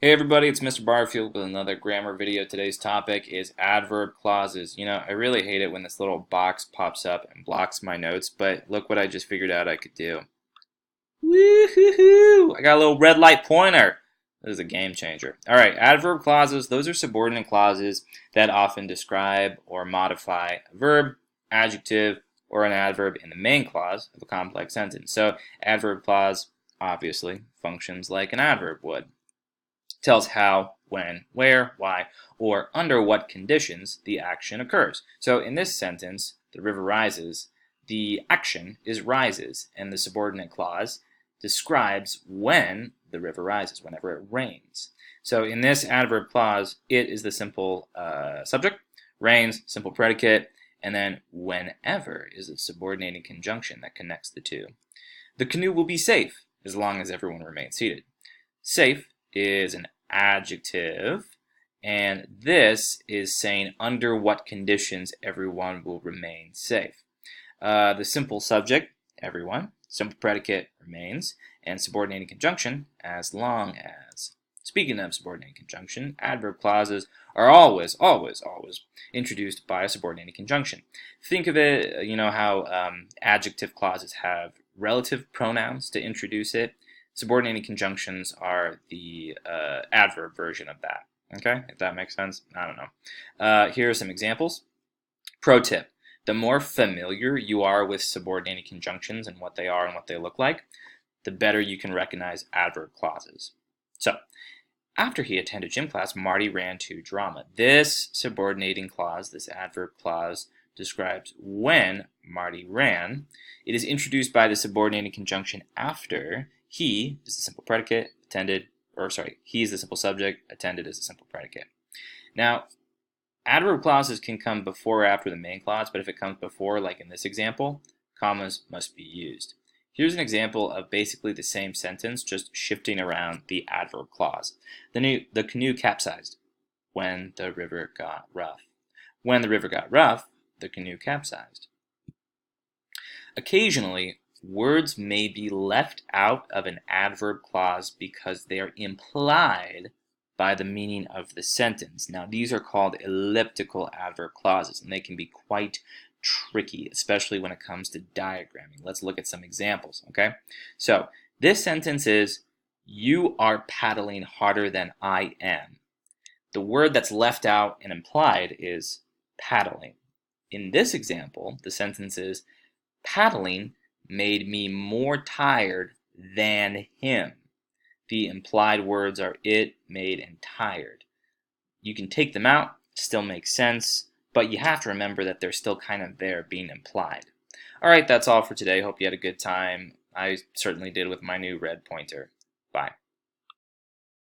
Hey everybody, it's Mr. Barfield with another grammar video. Today's topic is adverb clauses. I really hate it when this little box pops up and blocks my notes, but look what I just figured out I could do. Woo-hoo-hoo! I got a little red light pointer. This is a game changer. Alright, adverb clauses, those are subordinate clauses that often describe or modify a verb, adjective, or an adverb in the main clause of a complex sentence. So, adverb clause obviously functions like an adverb would. Tells how, when, where, why, or under what conditions the action occurs. So in this sentence, the river rises, the action is rises, and the subordinate clause describes when the river rises, whenever it rains. So in this adverb clause, it is the simple subject, rains, simple predicate, and then whenever is a subordinating conjunction that connects the two. The canoe will be safe as long as everyone remains seated. Safe is an adjective, and this is saying under what conditions everyone will remain safe. The simple subject, everyone, simple predicate, remains, and subordinating conjunction, as long as. Speaking of subordinating conjunction, adverb clauses are always introduced by a subordinating conjunction. Think of it, how adjective clauses have relative pronouns to introduce it. Subordinating conjunctions are the adverb version of that. Okay, if that makes sense. I don't know. Here are some examples. Pro tip. The more familiar you are with subordinating conjunctions and what they are and what they look like, the better you can recognize adverb clauses. So, after he attended gym class, Marty ran to drama. This subordinating clause, this adverb clause, describes when Marty ran. It is introduced by the subordinating conjunction after. He is the simple predicate, he is the simple subject, attended is the simple predicate. Now, adverb clauses can come before or after the main clause, but if it comes before, like in this example, commas must be used. Here's an example of basically the same sentence, just shifting around the adverb clause. The canoe capsized when the river got rough. When the river got rough, the canoe capsized. Occasionally, words may be left out of an adverb clause because they are implied by the meaning of the sentence. Now, these are called elliptical adverb clauses, and they can be quite tricky, especially when it comes to diagramming. Let's look at some examples, okay? So, this sentence is, you are paddling harder than I am. The word that's left out and implied is paddling. In this example, the sentence is, paddling made me more tired than him. The implied words are it, made, and tired. You can take them out, still makes sense, but you have to remember that they're still kind of there being implied. Alright, that's all for today. Hope you had a good time. I certainly did with my new red pointer. Bye.